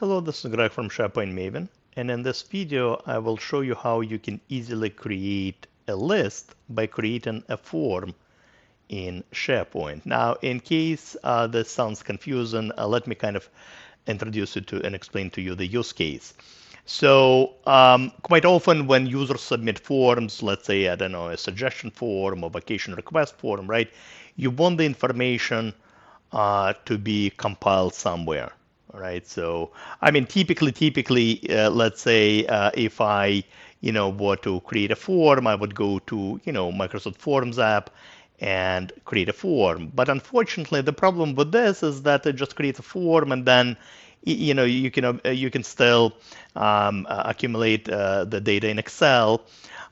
Hello, this is Greg from SharePoint Maven, and in this video I will show you how you can easily create a list by creating a form in SharePoint. Now, in case this sounds confusing, let me kind of introduce it to and explain to you the use case. So quite often when users submit forms, let's say, I don't know, a suggestion form or vacation request form, right? You want the information to be compiled somewhere. All right. So, I mean, typically, let's say if I, were to create a form, I would go to, Microsoft Forms app and create a form. But unfortunately, the problem with this is that it just creates a form, and then, you can still accumulate the data in Excel,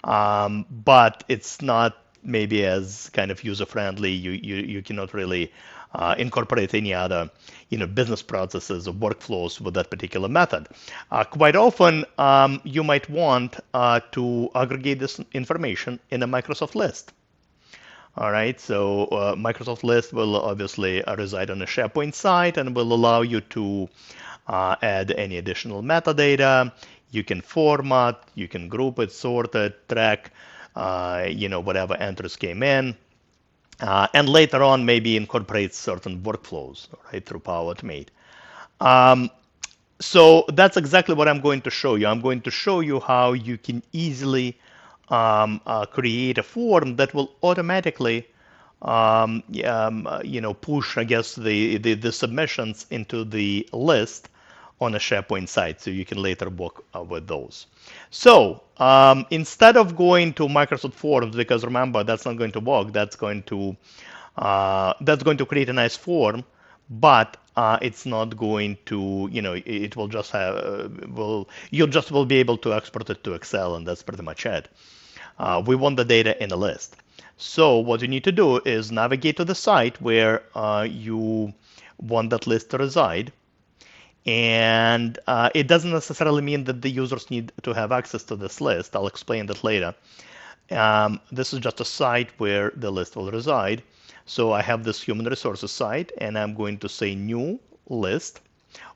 but it's not maybe as kind of user friendly. You cannot really incorporate any other business processes or workflows with that particular method. Quite often you might want to aggregate this information in a Microsoft list. All right, so Microsoft list will obviously reside on a SharePoint site and will allow you to add any additional metadata. You can format, you can group it, sort it, track whatever entries came in. And later on, maybe incorporate certain workflows, right, through Power Automate. So that's exactly what I'm going to show you. I'm going to show you how you can easily create a form that will automatically, push, I guess, the submissions into the list on a SharePoint site, so you can later work with those. So instead of going to Microsoft Forms, because remember that's not going to work, that's going to create a nice form, but it's not going to, it will just have, you just will be able to export it to Excel, and that's pretty much it. We want the data in a list. So what you need to do is navigate to the site where you want that list to reside. And it doesn't necessarily mean that the users need to have access to this list. I'll explain that later. This is just a site where the list will reside. So I have this human resources site, and I'm going to say new list.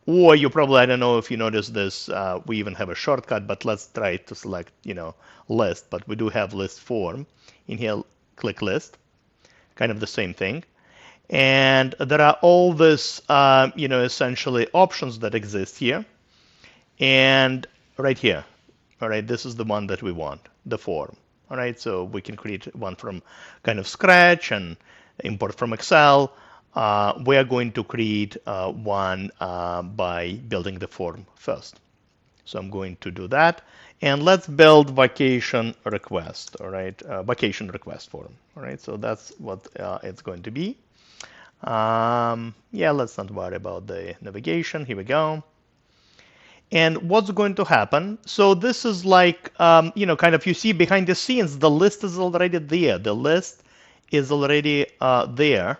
Or you probably, I don't know if you noticed this, we even have a shortcut, but let's try to select, list. But we do have list form. In here, click list. Kind of the same thing. And there are all this, essentially options that exist here. And right here, all right, this is the one that we want, the form. All right, so we can create one from kind of scratch and import from Excel. We are going to create one by building the form first. So I'm going to do that. And let's build vacation request, all right, vacation request form. All right, so that's what it's going to be. Yeah, let's not worry about the navigation. Here we go. And what's going to happen? So this is like, kind of, you see behind the scenes, the list is already there. The list is already there,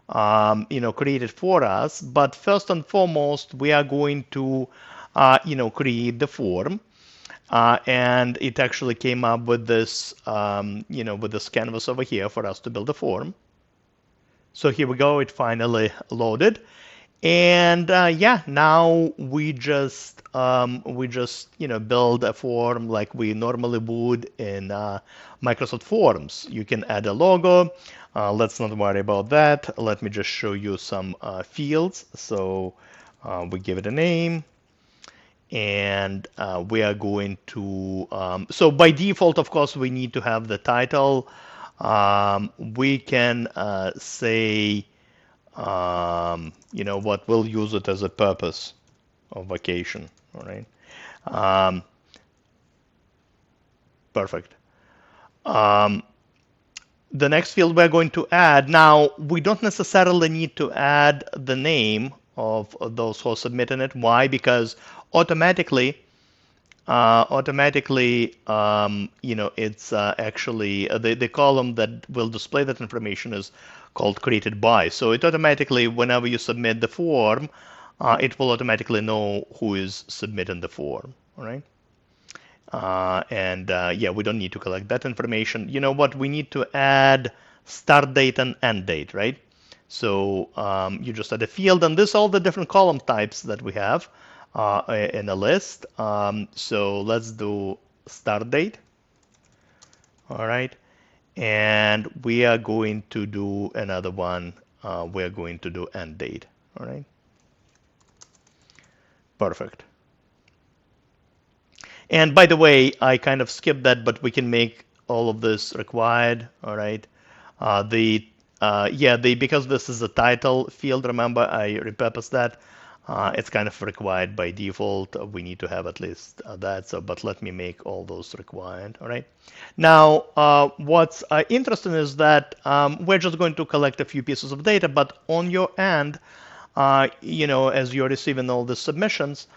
created for us. But first and foremost, we are going to, create the form. And it actually came up with this, with this canvas over here for us to build a form. So here we go, it finally loaded. And yeah, now we just build a form like we normally would in Microsoft Forms. You can add a logo. Let's not worry about that. Let me just show you some fields. So we give it a name. And we are going to, so by default, of course, we need to have the title. We can say, what, we'll use it as a purpose of vacation, all right? Perfect. The next field we're going to add, now we don't necessarily need to add the name of those who are submitting it. Why? Because automatically, it's actually the column that will display that information is called created by. So it automatically, whenever you submit the form, it will automatically know who is submitting the form. All right. Yeah, we don't need to collect that information. You know what? We need to add start date and end date, right? So you just add a field, and this all the different column types that we have. in a list. So let's do start date. All right. And we are going to do another one. We're going to do end date. All right. Perfect. And by the way, I kind of skipped that, but we can make all of this required. All right. Because this is a title field, remember I repurposed that. It's kind of required by default. We need to have at least that. So, but let me make all those required. All right. Now, what's interesting is that we're just going to collect a few pieces of data, but on your end, as you're receiving all the submissions,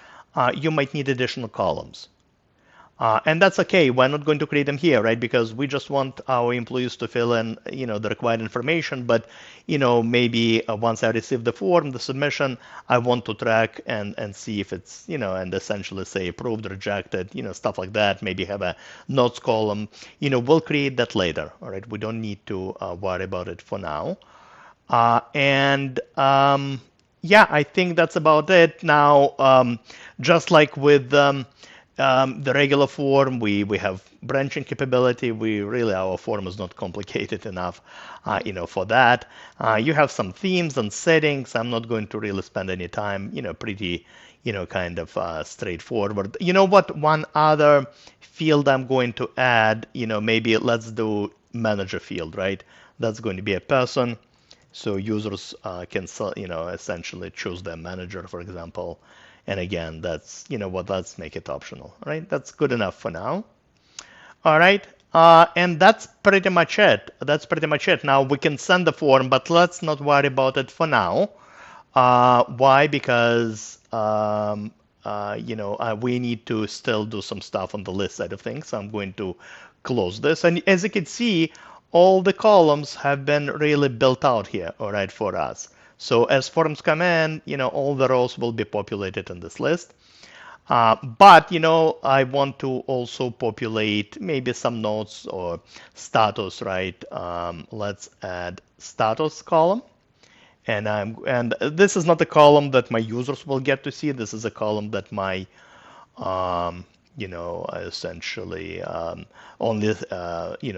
you might need additional columns. And that's okay. We're not going to create them here, right? Because we just want our employees to fill in, the required information. But, maybe once I receive the form, the submission, I want to track and see if it's, and essentially say approved, rejected, stuff like that. Maybe have a notes column. We'll create that later. All right. We don't need to worry about it for now. I think that's about it. Now, just like with the regular form, we have branching capability. Our form is not complicated enough, for that. You have some themes and settings. I'm not going to really spend any time. Pretty, kind of straightforward. You know what? One other field I'm going to add. Maybe let's do manager field, right? That's going to be a person. So users can, essentially choose their manager, for example. And again, that's, let's make it optional, right? That's good enough for now. All right. And that's pretty much it. Now we can send the form, but let's not worry about it for now. Why? Because, we need to still do some stuff on the list side of things. So I'm going to close this. And as you can see, all the columns have been really built out here, all right, for us. So as forms come in, all the rows will be populated in this list. But, I want to also populate maybe some notes or status, right? Let's add status column. And this is not a column that my users will get to see. This is a column that my essentially only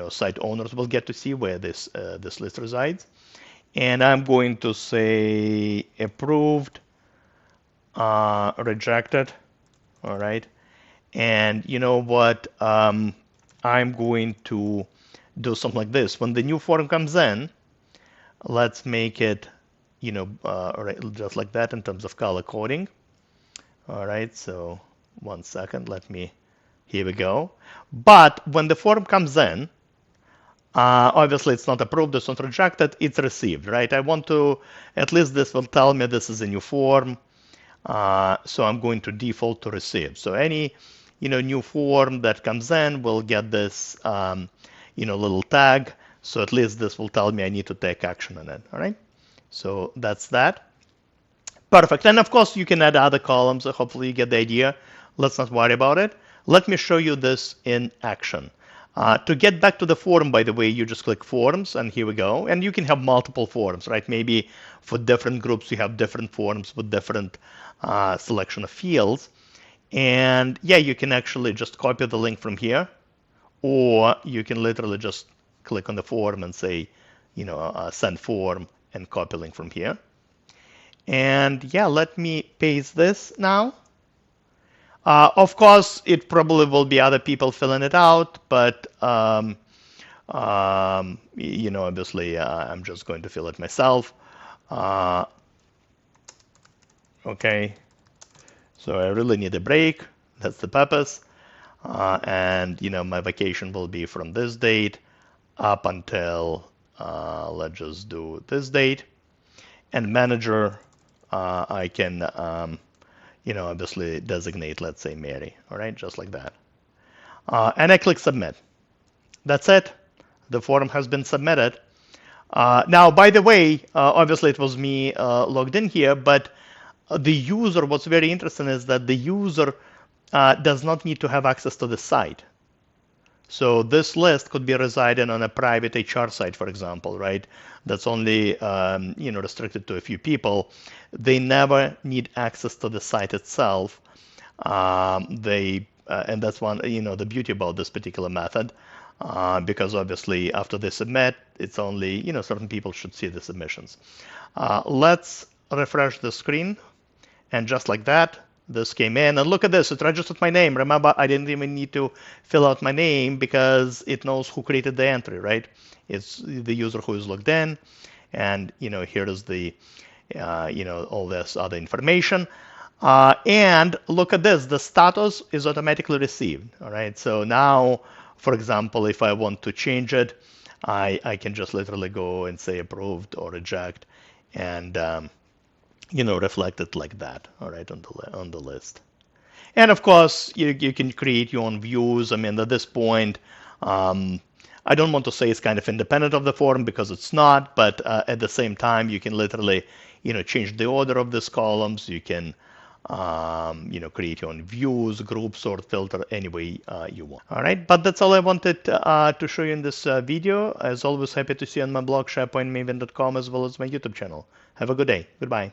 site owners will get to see where this list resides. And I'm going to say approved, rejected. All right. And you know what? I'm going to do something like this. When the new form comes in, let's make it, just like that in terms of color coding. All right. So 1 second. Here we go. But when the form comes in, obviously it's not approved, it's not rejected, it's received, right? I want to, at least this will tell me this is a new form. So I'm going to default to receive. So any, new form that comes in will get this, little tag. So at least this will tell me I need to take action on it, all right? So that's that. Perfect. And of course, you can add other columns. So hopefully you get the idea. Let's not worry about it. Let me show you this in action. To get back to the form, by the way, you just click Forms, and here we go. And you can have multiple forms, right? Maybe for different groups, you have different forms with different selection of fields. And yeah, you can actually just copy the link from here, or you can literally just click on the form and say, send form and copy link from here. And yeah, let me paste this now. Of course, it probably will be other people filling it out, but obviously, I'm just going to fill it myself. Okay, so I really need a break. That's the purpose. And my vacation will be from this date up until let's just do this date. And manager, I can obviously designate, let's say Mary, all right, just like that. And I click submit. That's it. The form has been submitted. Now, by the way, obviously it was me logged in here, but the user, what's very interesting is that the user does not need to have access to the site. So this list could be residing on a private HR site, for example, right? That's only restricted to a few people. They never need access to the site itself. And that's one, the beauty about this particular method, because obviously after they submit, it's only, certain people should see the submissions. Let's refresh the screen, and just like that, this came in, and look at this, it registered my name. Remember, I didn't even need to fill out my name because it knows who created the entry, right? It's the user who is logged in, and here is the all this other information. And look at this, the status is automatically received. All right, so now, for example, if I want to change it, I can just literally go and say approved or reject, and reflect it like that. All right, on the list. And of course, you can create your own views. I mean, at this point, I don't want to say it's kind of independent of the form because it's not, but at the same time, you can literally, change the order of these columns. You can, create your own views, groups, sort, filter any way you want. All right, but that's all I wanted to show you in this video. As always, happy to see you on my blog, SharePointMaven.com, as well as my YouTube channel. Have a good day. Goodbye.